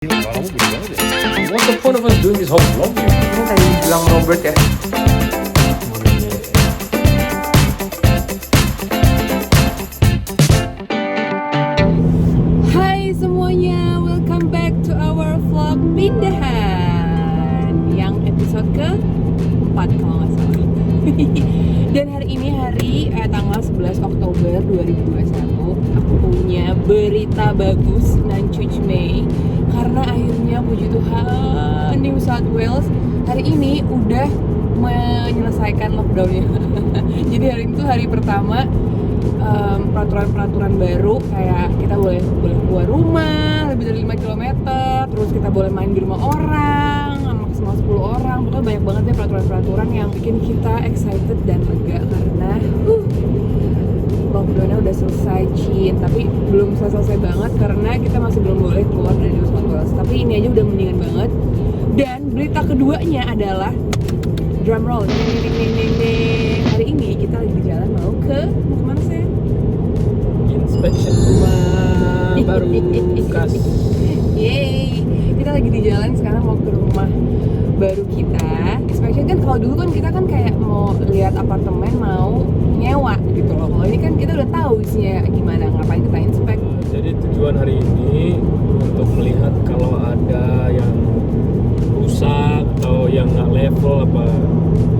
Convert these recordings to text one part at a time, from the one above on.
Kamu gini banget ya. What's the point of us doing this whole vlog? Ini tadi bilang Robert ya. Hai semuanya, welcome back to our vlog pindahan yang episode ke-4 kalau nggak salah. Dan hari ini tanggal 11 Oktober 2021, aku punya berita bagus Nancuj Mei. Karena akhirnya puji Tuhan New South Wales hari ini udah menyelesaikan lockdownnya. Jadi hari itu hari pertama peraturan-peraturan baru, kayak kita boleh keluar rumah lebih dari 5 km, terus kita boleh main di rumah orang maksimal 10 orang. Pokoknya banyak banget ya peraturan-peraturan yang bikin kita excited dan lega karena lockdownnya udah selesai, Cin. Tapi belum selesai banget karena kita masih belum boleh keluar dari New South Wales. Tapi ini aja udah mendingan banget. Dan berita keduanya adalah drum roll. Hari ini kita lagi di jalan mau kemana sih? Inspection rumah baru kas. Yeay, kita lagi di jalan sekarang mau ke rumah baru kita. Inspection kan kalau dulu kan kita kan kayak mau lihat apartemen, mau nyewa gitu loh. Kalau ini kan kita udah tahu isinya gimana, ngapain kita inspek. Jadi tujuan hari ini untuk melihat kalau ada yang rusak atau yang nggak level apa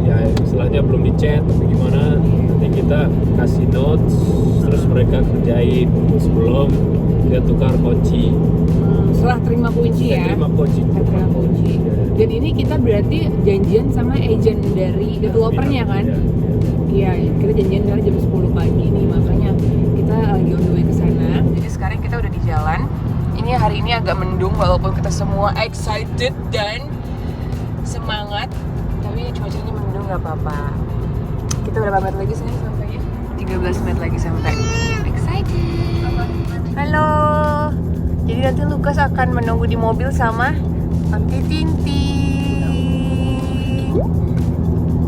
ya istilahnya belum dicat tapi gimana, nanti kita kasih notes terus mereka kerjain sebelum dia tukar kunci. Setelah terima kunci ya. Terima kunci. Terima kunci. Dan ini kita berarti janjian sama agent dari developernya kan? Iya, kita janjian sekarang jam 10 pagi nih, makanya kita lagi on the way ke sana. Jadi sekarang kita udah di jalan. Ini hari ini agak mendung walaupun kita semua excited dan semangat. Tapi cuacanya mendung nggak apa-apa. Kita berapa menit lagi sih sampainya? 13 menit lagi sampai. Excited. Halo. Jadi nanti Lukas akan menunggu di mobil sama Tante Tinti.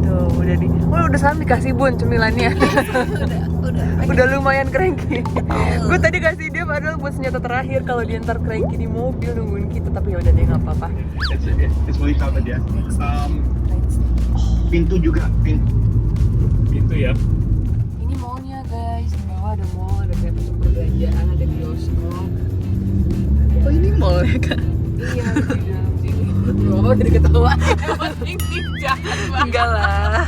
Tuh udah salam dikasih Bun cemilannya. udah lumayan cranky. Gue tadi kasih dia padahal buat senjata terakhir kalau dia ntar cranky di mobil nungguin kita, tapi ya udah deh nggak apa-apa. It's fully covered ya. Pintu juga, pintu ya. Ini mallnya guys, di bawah ada mall, ada kayak pusat perbelanjaan, ada bioskop. Oh ini mall ya kak? Iya di dalam sini. Oh udah ketawa. Penting jahat banget. Enggak lah.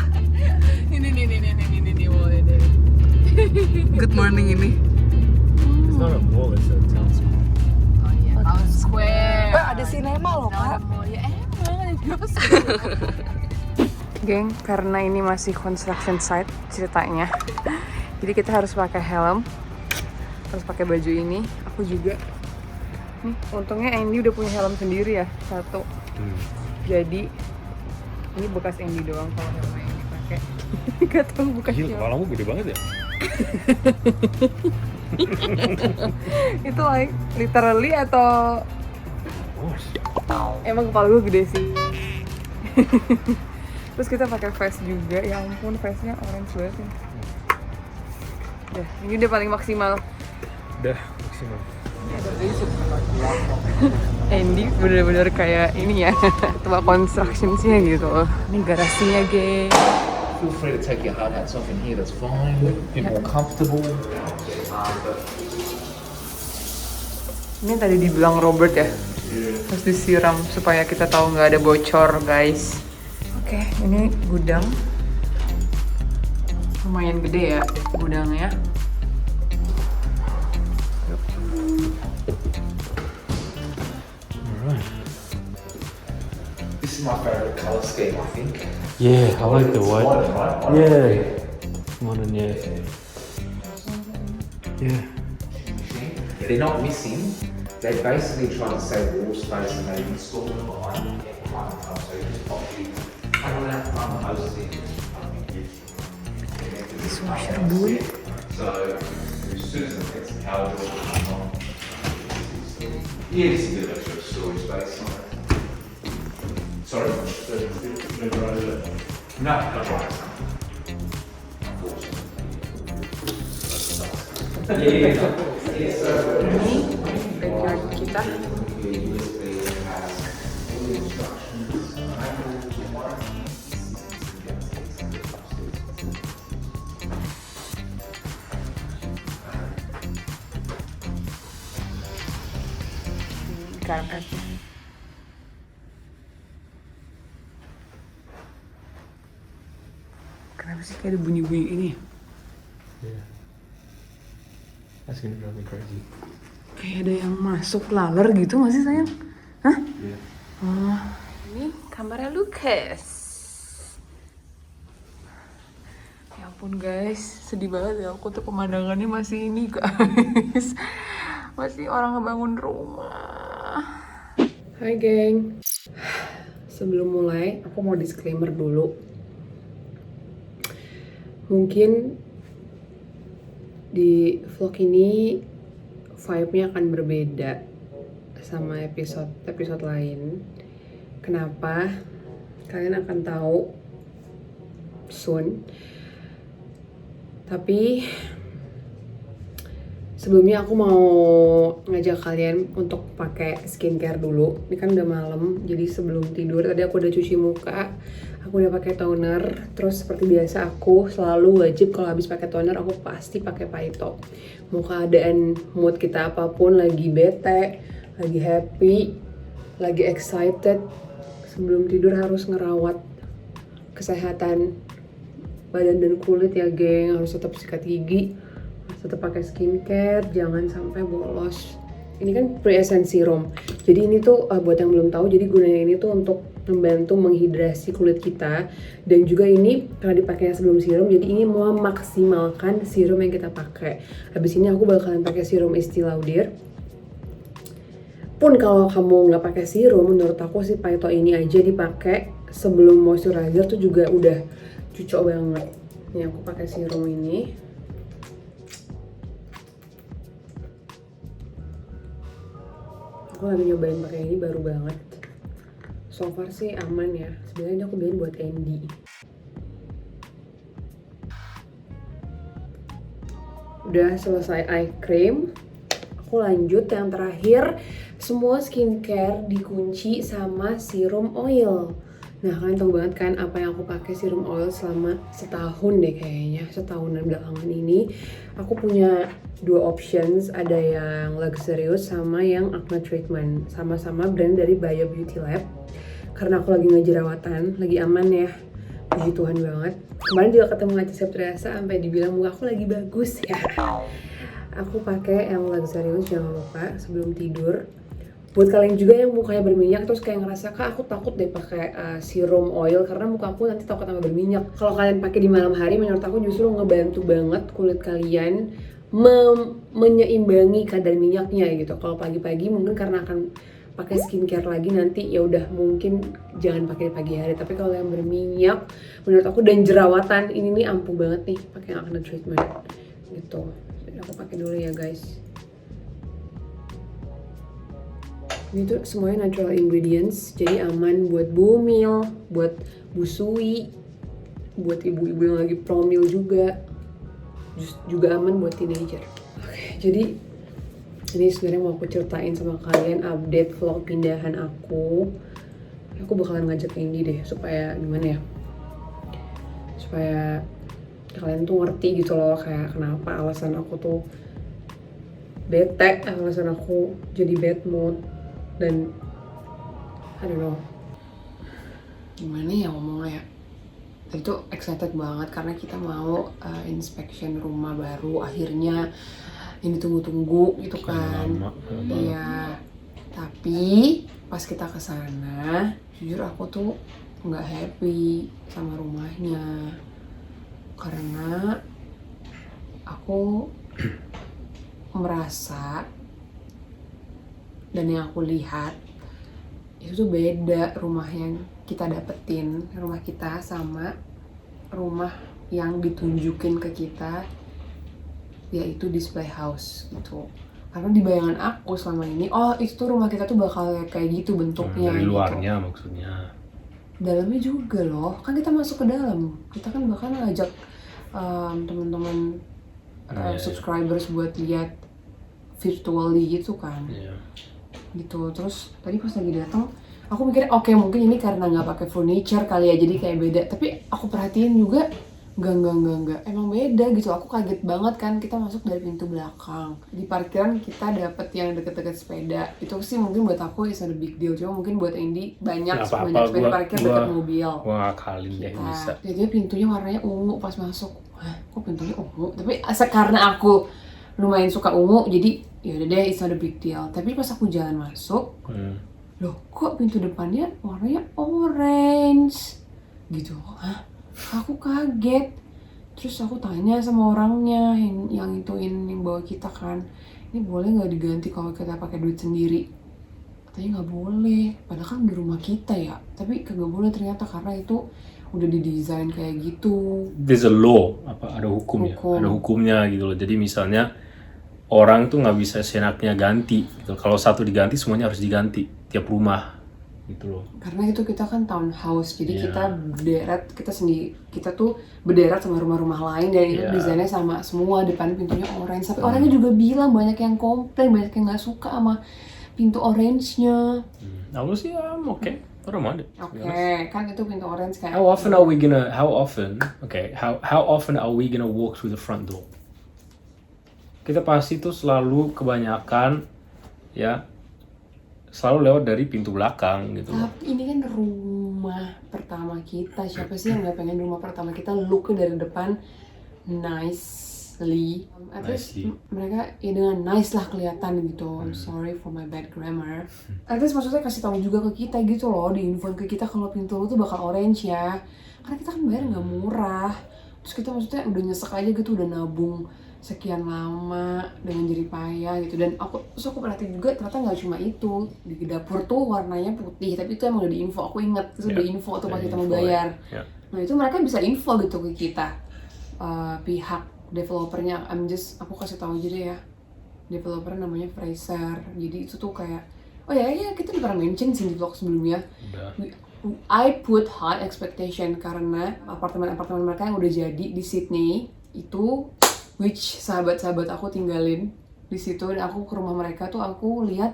Ini mallnya deh. Good morning ini. It's not a mall, it's a town square. Oh iya, Town Square. Ada sinema loh kak. Ya emang ada bioskop. Geng, karena ini masih construction site ceritanya, jadi kita harus pakai helm, harus pakai baju ini. Aku juga. Nih, untungnya Andy udah punya helm sendiri ya, satu. Jadi ini bekas Andy doang kalau helmnya yang dipakai. Gak tau bekasnya. Gila, kepalamu gede banget ya. Itu like literally atau emang kepala gue gede sih. Terus kita pakai vest juga, ya ampun vestnya orange banget ya. Udah, ini udah paling maksimal. Udah maksimal. Andy bener-bener kayak ini ya, ketua construction-nya gitu loh. Ini garasinya, geng. Feel free to take your hard hats off in here, that's fine. A bit more comfortable. Ini tadi dibilang Robert ya, terus disiram supaya kita tahu nggak ada bocor, guys. Oke, ini gudang. Lumayan gede ya gudangnya. This is my favourite colour scheme, I think. Yeah, I like the white. Modern, right? Yeah. Modern, yeah. Yeah. They're not missing. They basically try to save wall space and they install them behind the front, so you just pop the panel out front, posts in. So as soon as it gets the power door on, yeah, just a bit of extra storage space. Sorry? No, not right. Yeah, Ini backyard kita. instructions, manuals, warranties, systems, and upstairs. Karpet. Kenapa sih kayak ada bunyi-bunyi ini? Yeah. That's gonna drive me crazy. Kayak ada yang masuk laler gitu nggak sih sayang? Hah? Yeah. Oh, ini kamarnya Lucas. Ya ampun guys, sedih banget ya aku tuh pemandangannya masih ini guys. Masih orang ngebangun rumah. Hai geng. Sebelum mulai, aku mau disclaimer dulu. Mungkin di vlog ini vibe-nya akan berbeda sama episode lain. Kenapa? Kalian akan tahu soon. Tapi sebelumnya aku mau ngajak kalian untuk pakai skincare dulu. Ini kan udah malam, jadi sebelum tidur tadi aku udah cuci muka, aku udah pakai toner. Terus seperti biasa aku selalu wajib kalau habis pakai toner aku pasti pakai Paito. Mau keadaan mood kita apapun, lagi bete, lagi happy, lagi excited, sebelum tidur harus ngerawat kesehatan badan dan kulit ya geng. Harus tetap sikat gigi, tetap pakai skincare, jangan sampai bolos. Ini kan pre-essence serum. Jadi ini tuh buat yang belum tahu, jadi gunanya ini tuh untuk membantu menghidrasi kulit kita. Dan juga ini karena dipakainya sebelum serum, jadi ini mau memaksimalkan serum yang kita pakai. Habis ini aku bakalan pakai serum Estee Lauder. Pun kalau kamu nggak pakai serum, menurut aku sih Paito ini aja dipakai sebelum moisturizer tuh juga udah cocok banget. Nih aku pakai serum ini. Aku lagi nyobain pakai ini baru banget. So far sih aman ya. Sebenarnya aku beliin buat Andy. Udah selesai eye cream. Aku lanjut yang terakhir. Semua skincare dikunci sama serum oil. Nah kalian tahu banget kan apa yang aku pakai serum oil selama setahun deh kayaknya. Setahunan belakangan ini. Aku punya dua options, ada yang luxurious sama yang acne treatment. Sama-sama brand dari Bio Beauty Lab. Karena aku lagi ngejerawatan, lagi aman ya. Puji Tuhan banget. Kemarin juga ketemu Aca Septriasa sampai dibilang muka aku lagi bagus ya. Aku pakai yang luxurious, jangan lupa sebelum tidur. Buat kalian juga yang mukanya berminyak terus kayak ngerasa, Kak aku takut deh pakai serum oil karena muka aku nanti takut tambah berminyak. Kalau kalian pakai di malam hari, menurut aku justru ngebantu banget kulit kalian menyeimbangi kadar minyaknya gitu. Kalau pagi-pagi mungkin karena akan pakai skincare lagi nanti ya udah mungkin jangan pakai di pagi hari. Tapi kalau yang berminyak menurut aku dan jerawatan ini nih ampuh banget nih pakai acne treatment gitu. Jadi aku pakai dulu ya guys. Ini tuh semuanya natural ingredients, jadi aman buat bumil, buat busui, buat ibu-ibu yang lagi promil juga aman buat teenager. Oke, jadi ini sebenarnya mau aku ceritain sama kalian update vlog pindahan aku. Aku bakalan ngajak Andy deh supaya gimana ya? Supaya kalian tuh ngerti gitu loh kayak kenapa alasan aku tuh bete, alasan aku jadi bad mood. Dan I don't know gimana ya ngomongnya ya. Tadi tuh excited banget karena kita mau inspection rumah baru. Akhirnya ini tunggu-tunggu gitu kan. Iya. Tapi pas kita kesana, jujur aku tuh nggak happy sama rumahnya karena aku merasa dan yang aku lihat itu tuh beda rumah yang kita dapetin, rumah kita sama rumah yang ditunjukin ke kita, yaitu display house gitu. Karena di bayangan aku selama ini, oh itu tuh rumah kita tuh bakal kayak gitu bentuknya. Dari luarnya gitu. maksudnya. Dalamnya juga loh, kan kita masuk ke dalam, kita kan bahkan ngajak teman-teman subscribers buat lihat virtually gitu kan. Gitu. Terus tadi pas lagi datang Aku mikir oke, mungkin ini karena nggak pakai furniture kali ya, jadi kayak beda. Tapi aku perhatiin juga enggak, emang beda gitu. Aku kaget banget kan, kita masuk dari pintu belakang. Di parkiran kita dapet yang deket-deket sepeda. Itu sih mungkin buat aku is a big deal. Cuma mungkin buat Andy banyak sepeda parkir deket mobil. Gua ngakalin deh bisa. Jadi pintunya warnanya ungu pas masuk. Hah, kok pintunya ungu? Tapi karena aku lumayan suka ungu, jadi yaudah deh, it's not a big deal. Tapi pas aku jalan masuk, loh kok pintu depannya warnanya orange gitu. Hah? Aku kaget. Terus aku tanya sama orangnya yang ituin, yang bawa kita kan, ini boleh nggak diganti kalau kita pakai duit sendiri? Katanya nggak boleh, padahal kan di rumah kita ya. Tapi kagak boleh ternyata karena itu udah didesain kayak gitu. There's a law, ada hukumnya, ada hukumnya gitu loh. Jadi misalnya orang tuh nggak bisa senaknya ganti gitu. Kalau satu diganti semuanya harus diganti tiap rumah gitu loh. Karena itu kita kan townhouse, jadi kita berderet, kita tuh berderet sama rumah-rumah lain dan itu desainnya sama semua, depan pintunya orange. Tapi orangnya juga bilang banyak yang komplain, banyak yang nggak suka sama pintu orange-nya. Aku sih oke. I don't mind it. Oke, kan itu pintu orange kayak. How often are we gonna walk through the front door? Kita pasti tuh selalu kebanyakan ya selalu lewat dari pintu belakang gitu. Tapi ini kan rumah pertama kita. Siapa sih yang nggak pengen rumah pertama kita look dari depan nicely? At least mereka ya dengan nice lah kelihatan gitu. I'm sorry for my bad grammar. At least maksudnya kasih tahu juga ke kita gitu loh, diinfoin ke kita kalau pintu lu tuh bakal orange ya. Karena kita kan bayar nggak murah. Terus kita maksudnya udah nyesek aja gitu, udah nabung sekian lama dengan jerih payah gitu. Dan aku perhatiin juga ternyata nggak cuma itu, di dapur tuh warnanya putih, tapi itu emang udah diinfo. Aku inget itu udah info tuh pas kita mau bayar. Nah itu mereka bisa info gitu ke kita, pihak developernya. Aku kasih tahu aja deh ya, developer namanya Fraser. Jadi itu tuh kayak kita udah pernah mention sih di vlog sebelumnya. I put high expectation karena apartemen-apartemen mereka yang udah jadi di Sydney itu, which sahabat-sahabat aku tinggalin di situ, dan aku ke rumah mereka tuh aku lihat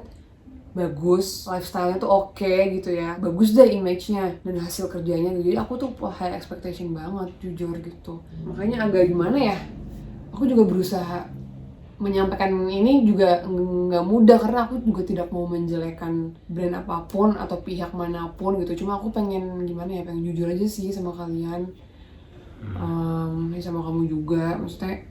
bagus, lifestyle-nya tuh oke gitu ya, bagus deh image-nya dan hasil kerjanya. Jadi aku tuh high expectation banget jujur gitu. Makanya agak gimana ya, aku juga berusaha menyampaikan ini juga nggak mudah karena aku juga tidak mau menjelekan brand apapun atau pihak manapun gitu. Cuma aku pengen gimana ya, pengen jujur aja sih sama kalian, sama kamu juga. Maksudnya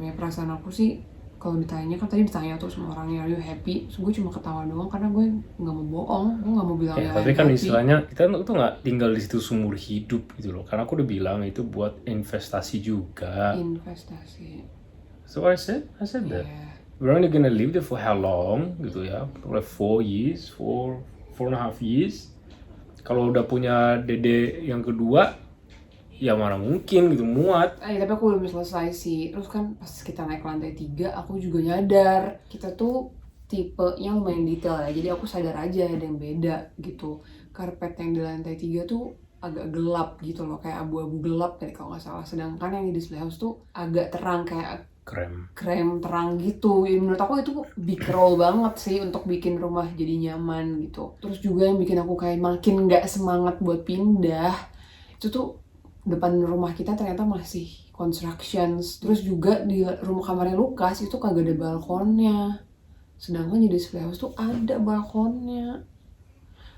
ya perasaan aku sih kalau ditanya, kan tadi ditanya tuh sama orangnya, are you happy? So, gue cuma ketawa doang karena gue nggak mau bohong, gue nggak mau bilang ya. Tapi kan istilahnya kita tuh nggak tinggal di situ seumur hidup gitu loh. Karena aku udah bilang itu buat investasi juga. Investasi. So I said that. We're only gonna live there for how long gitu ya? Like 4 years, 4.5 years. Kalau udah punya dede yang kedua, ya mana mungkin gitu muat. Tapi aku belum selesai sih. Terus kan pas kita naik lantai 3, aku juga nyadar kita tuh tipe yang lumayan detail ya. Jadi aku sadar aja ada yang beda gitu. Karpet yang di lantai 3 tuh agak gelap gitu loh, kayak abu-abu gelap kayak kalau nggak salah. Sedangkan yang di display house tuh agak terang, kayak krem terang gitu. Ya, menurut aku itu big role banget sih untuk bikin rumah jadi nyaman gitu. Terus juga yang bikin aku kayak makin nggak semangat buat pindah itu tuh depan rumah kita ternyata masih constructions. Terus juga di rumah kamarnya Lukas itu kagak ada balkonnya, sedangkan di display house tuh ada balkonnya.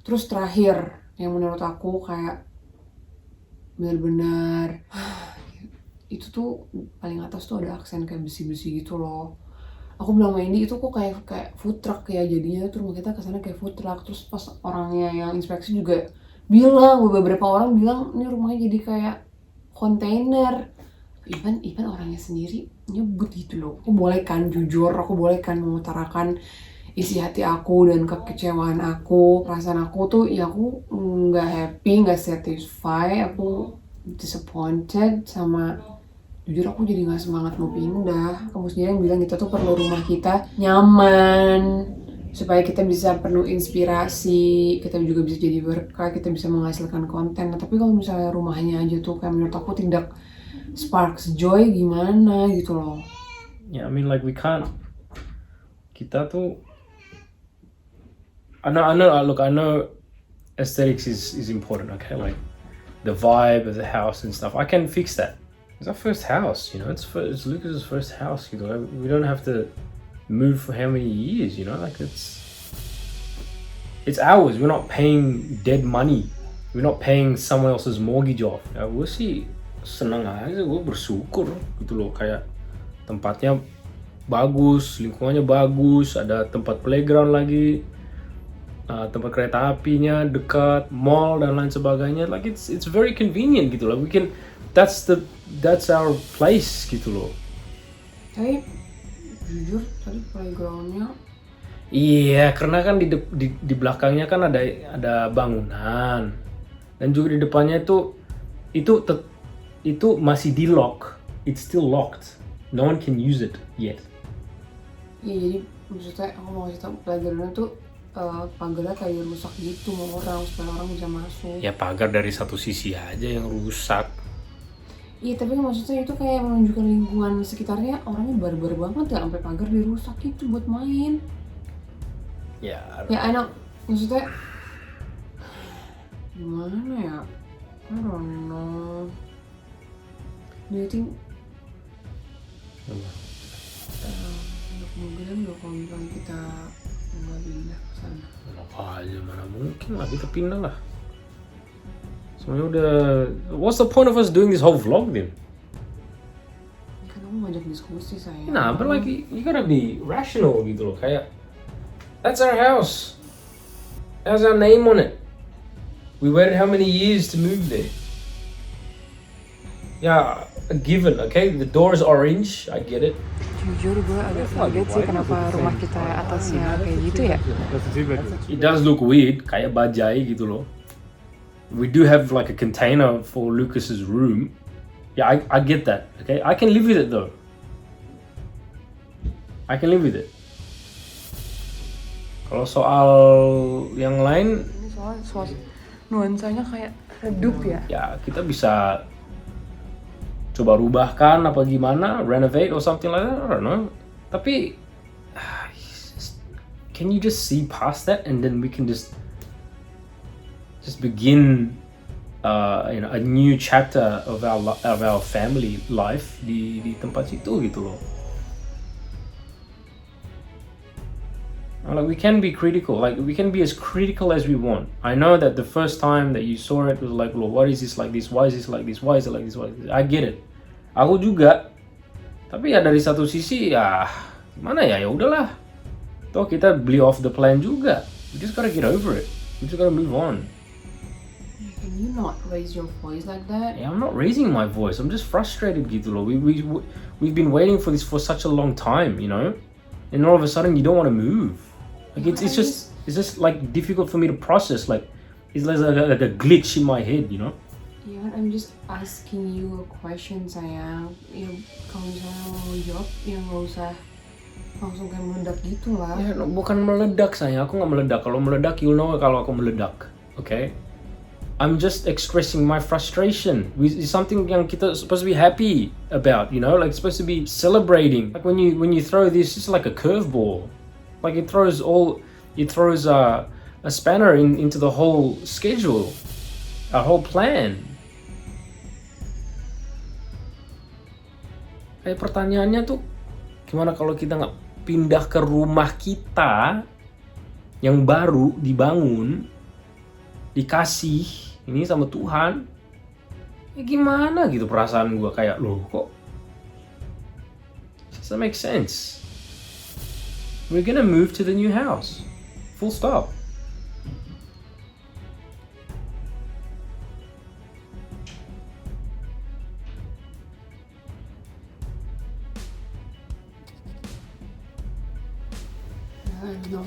Terus terakhir yang menurut aku kayak benar-benar itu tuh paling atas tuh ada aksen kayak besi-besi gitu loh. Aku bilang sama Indi itu kok kayak food truck ya jadinya, tuh rumah kita kesana kayak food truck. Terus pas orangnya yang inspeksi juga bilang, beberapa orang bilang ini rumahnya jadi kayak kontainer. Even orangnya sendiri nyebut gitu loh. Aku boleh kan jujur, aku boleh kan mengutarakan isi hati aku dan kekecewaan aku, perasaan aku tuh ya aku nggak happy, nggak satisfied, aku disappointed sama, jujur aku jadi nggak semangat mau pindah. Kamu sendiri yang bilang kita tuh perlu rumah kita nyaman supaya kita bisa penuh inspirasi, kita juga bisa jadi berkah, kita bisa menghasilkan konten. Nah, tapi kalau misalnya rumahnya aja tuh kayak menurut aku tidak sparks joy, gimana gitu loh. Yeah, I mean like we can't. Kita tuh I know aesthetics is important, okay? Like the vibe of the house and stuff. I can fix that. It's our first house, you know. It's Lucas's first house, you know. We don't have to move for how many years, you know. Like it's ours. We're not paying dead money. We're not paying someone else's mortgage off. Ya, gue sih senang aja, gue bersyukur gitu loh. Kayak tempatnya bagus, lingkungannya bagus, ada tempat playground lagi, tempat kereta apinya dekat, mall dan lain sebagainya. Like it's very convenient gitu loh. We can that's our place gitu loh. Tapi jujur tadi playgroundnya. Iya, karena kan di belakangnya kan ada bangunan dan juga di depannya itu masih di lock. It's still locked. No one can use it yet. Iya, jadi maksudnya aku mau kasih tau playgroundnya tuh pagarnya kayak rusak gitu mau supaya orang bisa masuk. Ya pagar dari satu sisi aja yang rusak. Iya, tapi maksudnya itu kayak menunjukkan lingkungan sekitarnya orangnya barbar banget ya, sampai pagar dirusak itu buat main. Ya, Anak maksudnya gimana ya? I don't know. Do you think kemungkinan gak kalau misalnya kita nggak pindah ke sana? apa aja mana mungkin lah kita pindah lah. Semuanya udah. What's the point of us doing this whole vlog then? Kan kamu ngajak diskusi saya. Nah, but like you gotta be rational gitu loh. Kayak that's our house. It has our name on it. We waited how many years to move there? Yeah, a given, okay? The door is orange, I get it. Jujur gue agak kaget sih kenapa rumah kita atasnya kayak gitu ya. It does look weird, kayak bajai gitu loh. We do have like a container for Lucas's room. Yeah, I get that, okay? I can live with it though. I can live with it. Kalau soal yang lain, Ini soal nuansanya kayak redup ya. ya kita bisa coba rubahkan apa gimana, renovate or something like that, I don't know. Tapi can you just see past that and then we can just begin a new chapter of our family life di tempat situ gitu loh. Like we can be critical, like we can be as critical as we want. I know that the first time that you saw it was like, well, what is this like this? Why is this like this? Why is it like this? Why is this? I get it. Aku juga. Tapi ya dari satu sisi ya gimana ya? Ya udahlah. Toh kita beli off the plan juga. We just gotta get over it. We just gotta move on. Can you not raise your voice like that? Yeah, I'm not raising my voice. I'm just frustrated gitu loh. We've been waiting for this for such a long time, you know? And all of a sudden you don't want to move. Like it's just like difficult for me to process. Like it's like a glitch in my head, you know? Yeah, I'm just asking you a question, sayang. Ya kalau misalnya mau jawab, ya nggak usah langsung kayak meledak gitu lah. Ya, bukan meledak sayang. Aku nggak meledak. Kalau meledak, you'll know kalau aku meledak. Okay? I'm just expressing my frustration. It's something yang kita supposed to be happy about, you know? Like supposed to be celebrating. Like when you throw this, it's like a curveball. Like it throws a spanner into the whole schedule, a whole plan. Kayak pertanyaannya tuh, gimana kalau kita nggak pindah ke rumah kita yang baru dibangun, dikasih ini sama Tuhan? Ya gimana gitu perasaan gue kayak loh kok? Does that make sense? We're gonna move to the new house. Full stop. I don't know.